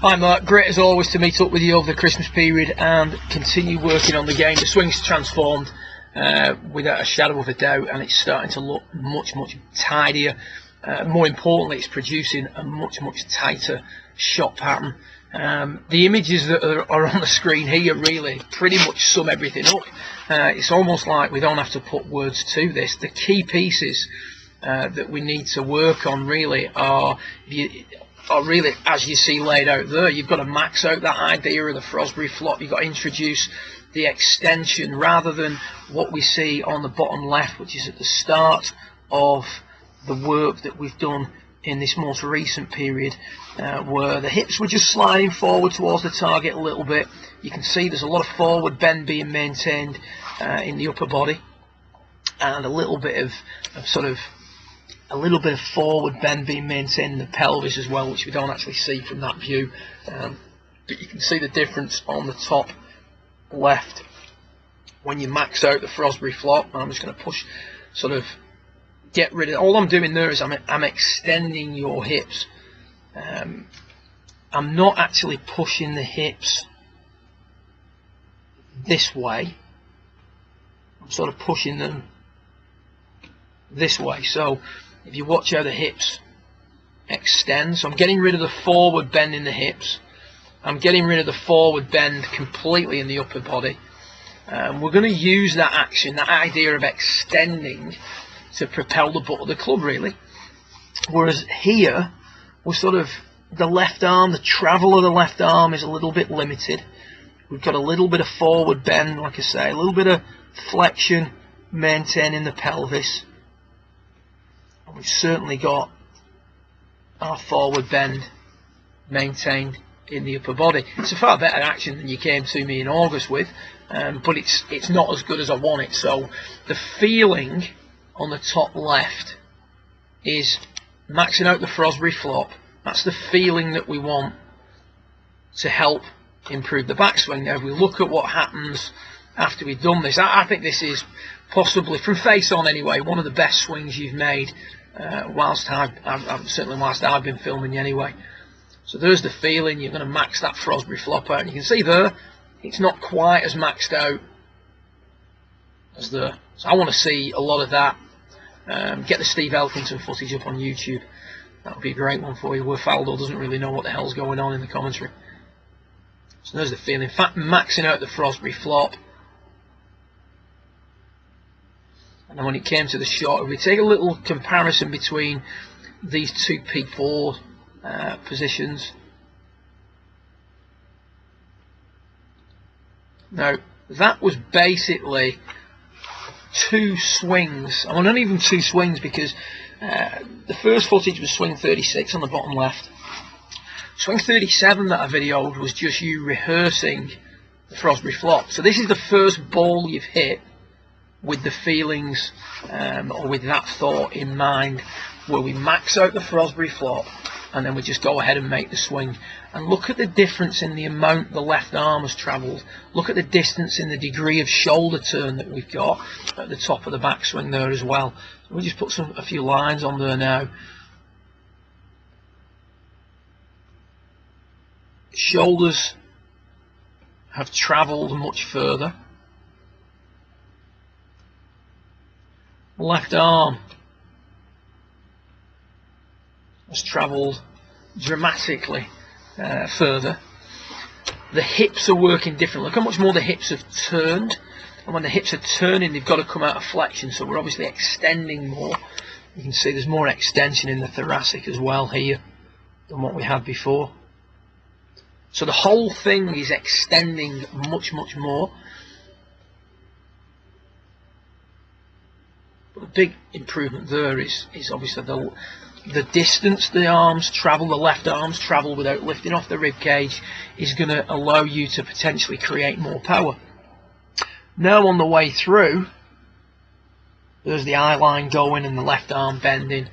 Hi Mark, great as always to meet up with you over the Christmas period and continue working on the game. The swing's transformed without a shadow of a doubt, and it's starting to look much tidier. More importantly, it's producing a much tighter shot pattern. The images that are on the screen here really pretty much sum everything up. It's almost like we don't have to put words to this. The key pieces that we need to work on really are really, as you see laid out there. You've got to max out that idea of the Frosbury flop. You've got to introduce the extension rather than what we see on the bottom left, which is at the start of the work that we've done in this most recent period, where the hips were just sliding forward towards the target a little bit. You can see there's a lot of forward bend being maintained in the upper body, and a little bit of forward bend being maintained in the pelvis as well, which we don't actually see from that view. But you can see the difference on the top left when you max out the Frosbury flop. I'm just going to push, get rid of. All I'm doing there is I'm extending your hips. I'm not actually pushing the hips this way. I'm sort of pushing them this way. So if you watch how the hips extend, so I'm getting rid of the forward bend in the hips. I'm getting rid of the forward bend completely in the upper body. We're going to use that action, that idea of extending, to propel the butt of the club really. Whereas here, we're the left arm, the travel of the left arm is a little bit limited. We've got a little bit of forward bend, like I say, a little bit of flexion maintaining the pelvis. And we've certainly got our forward bend maintained in the upper body. It's a far better action than you came to me in August with, but it's not as good as I want it. So the feeling on the top left is maxing out the Frosbury flop. That's the feeling that we want to help improve the backswing. Now if we look at what happens after we've done this, I think this is possibly, from face on anyway, one of the best swings you've made whilst I've been filming you anyway. So there's the feeling. You're going to max that Frosbury flop out, and you can see there it's not quite as maxed out as there. So I want to see a lot of that. Get the Steve Elkington footage up on YouTube. That would be a great one for you, where Faldo doesn't really know what the hell's going on in the commentary. So there's the feeling. In fact, maxing out the Frosbury flop. And then when it came to the shot, if we take a little comparison between these two P4 positions. Now, that was basically two swings. Well, not even two swings, because the first footage was swing 36 on the bottom left. Swing 37 that I videoed was just you rehearsing the Frosbury flop. So this is the first ball you've hit with the feelings or with that thought in mind, where we max out the Frosbury flop and then we just go ahead and make the swing. And look at the difference in the amount the left arm has travelled. Look at the distance in the degree of shoulder turn that we've got at the top of the backswing there as well. So we'll just put a few lines on there now. Shoulders have travelled much further. Left arm has travelled dramatically further. The hips are working differently. Look how much more the hips have turned, and when the hips are turning, they've got to come out of flexion, so we're obviously extending more. You can see there's more extension in the thoracic as well here than what we had before. So the whole thing is extending much more. But the big improvement there is obviously the distance the arms travel, the left arms travel without lifting off the rib cage, is going to allow you to potentially create more power. Now on the way through, there's the eye line going and the left arm bending.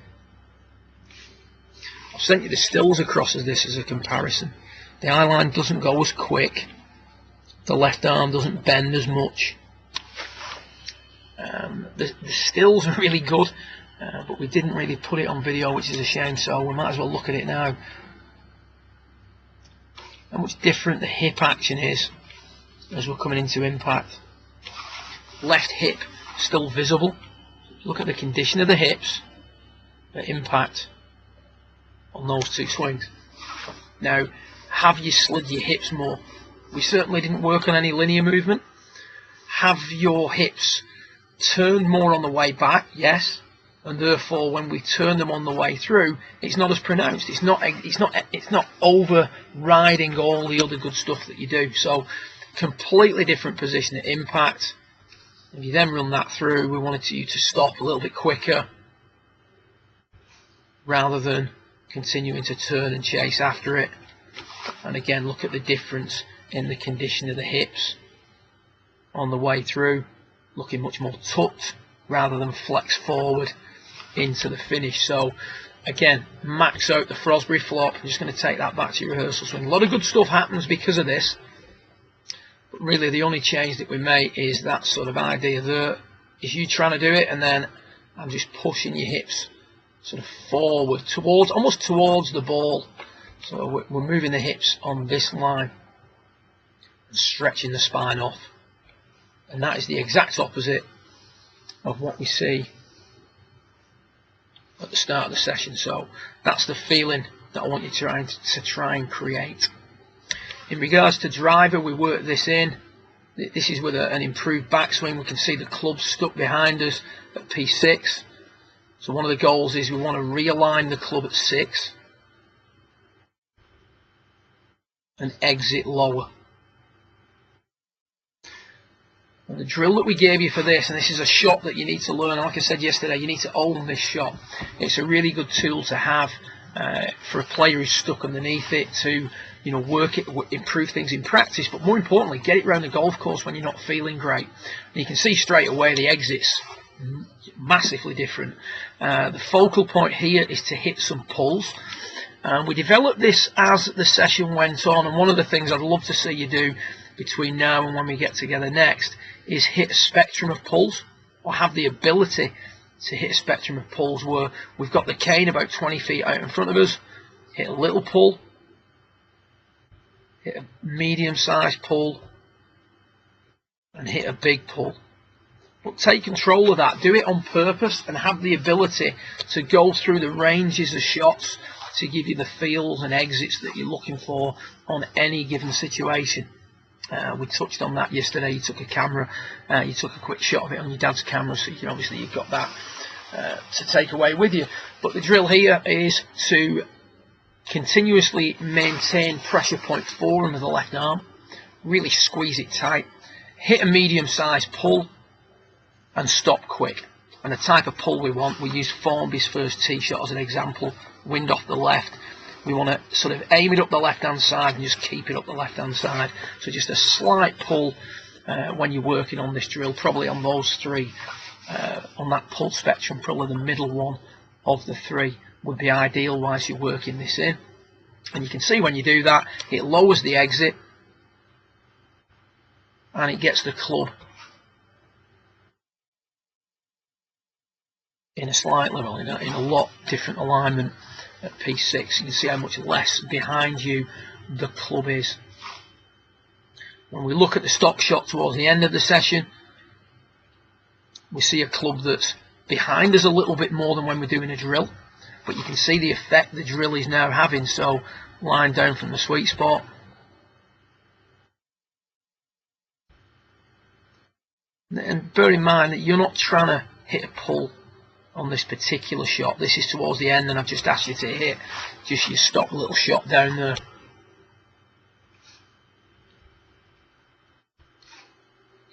I've sent you the stills across as this as a comparison. The eye line doesn't go as quick. The left arm doesn't bend as much. The stills are really good, but we didn't really put it on video, which is a shame, so we might as well look at it now. how much different the hip action is as we're coming into impact. Left hip still visible. Look at the condition of the hips at impact on those two swings. Now, have you slid your hips more? We certainly didn't work on any linear movement. Have your hips turned more on the way back? Yes. And therefore, when we turn them on the way through, it's not as pronounced. It's not overriding all the other good stuff that you do. So, completely different position at impact. If you then run that through, we wanted you to stop a little bit quicker rather than continuing to turn and chase after it. And again, look at the difference in the condition of the hips on the way through, looking much more tucked rather than flex forward into the finish. So again, max out the Frosbury flop. I'm just going to take that back to your rehearsal swing. A lot of good stuff happens because of this, but really the only change that we make is that sort of idea there is you trying to do it, and then I'm just pushing your hips sort of forward towards, almost towards the ball. So we're moving the hips on this line and stretching the spine off, and that is the exact opposite of what we see at the start of the session. So that's the feeling that I want you to try and create. In regards to driver, we work this in. This is with an improved backswing. We can see the club stuck behind us at P6. So one of the goals is we want to realign the club at 6 and exit lower. And the drill that we gave you for this, and this is a shot that you need to learn, like I said yesterday, you need to own this shot. It's a really good tool to have for a player who's stuck underneath it to, you know, work it, improve things in practice, but more importantly, get it around the golf course when you're not feeling great. And you can see straight away the exits massively different. The focal point here is to hit some pulls. We developed this as the session went on, and one of the things I'd love to see you do between now and when we get together next is hit a spectrum of pulls, or have the ability to hit a spectrum of pulls where we've got the cane about 20 feet out in front of us, hit a little pull, hit a medium-sized pull, and hit a big pull. But take control of that, do it on purpose, and have the ability to go through the ranges of shots to give you the feels and exits that you're looking for on any given situation. We touched on that yesterday. You took a camera, you took a quick shot of it on your dad's camera, so you can, obviously you've got that to take away with you. But the drill here is to continuously maintain pressure point 4 under the left arm, really squeeze it tight, hit a medium-sized pull, and stop quick. And the type of pull we want, we use Formby's first tee shot as an example, wind off the left. We want to sort of aim it up the left hand side and just keep it up the left hand side. So just a slight pull when you're working on this drill, probably on those three, on that pull spectrum, probably the middle one of the three would be ideal whilst you're working this in. And you can see when you do that, it lowers the exit and it gets the club in a slightly, well, in a lot different alignment at P6. You can see how much less behind you the club is. When we look at the stock shot towards the end of the session, we see a club that's behind us a little bit more than when we're doing a drill, but you can see the effect the drill is now having. So line down from the sweet spot, and bear in mind that you're not trying to hit a pull on this particular shot. This is towards the end, and I've just asked you to hit just your stock little shot down there.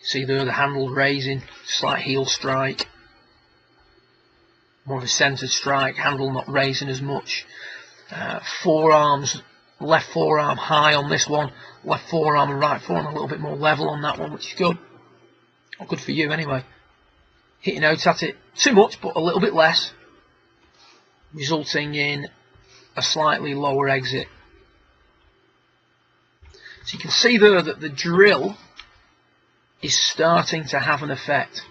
See there the handle raising, slight heel strike, more of a centered strike, handle not raising as much. Forearms, left forearm high on this one, left forearm and right forearm a little bit more level on that one, which is good. Or good for you anyway. Hitting out at it too much, but a little bit less, resulting in a slightly lower exit. So you can see there that the drill is starting to have an effect.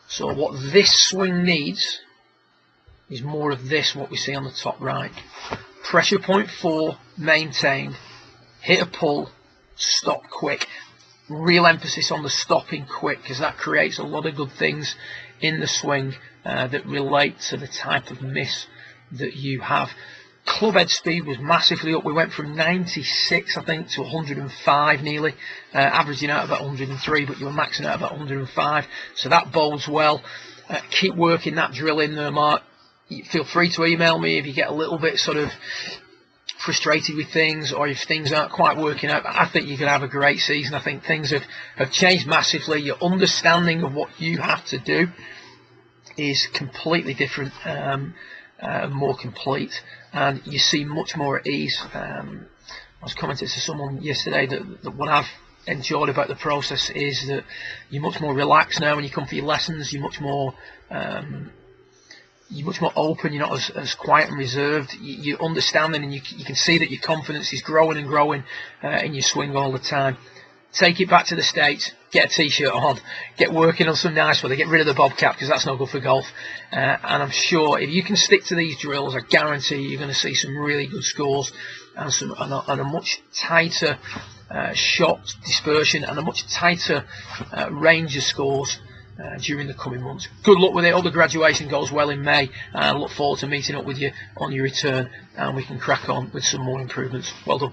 So what this swing needs is more of this, what we see on the top right. Pressure point 4 maintained. Hit a pull, stop quick. Real emphasis on the stopping quick, because that creates a lot of good things in the swing that relate to the type of miss that you have. Club head speed was massively up. We went from 96, I think, to 105 nearly, averaging out about 103, but you were maxing out about 105, so that bodes well. Keep working that drill in there, Mark. Feel free to email me if you get a little bit sort of frustrated with things, or if things aren't quite working out. I think you could have a great season. I think things have changed massively. Your understanding of what you have to do is completely different, more complete, and you see much more at ease. I was commenting to someone yesterday that what I've enjoyed about the process is that you're much more relaxed now when you come for your lessons. You're much more open. You're not as quiet and reserved. You're understanding, and you can see that your confidence is growing and growing in your swing all the time. Take it back to the States, get a t-shirt on, get working on some nice weather, get rid of the bob cap, because that's not good for golf. And I'm sure if you can stick to these drills, I guarantee you're going to see some really good scores and a much tighter shot dispersion and a much tighter range of scores during the coming months. Good luck with it. All the graduation goes well in May, and I look forward to meeting up with you on your return, and we can crack on with some more improvements. Well done.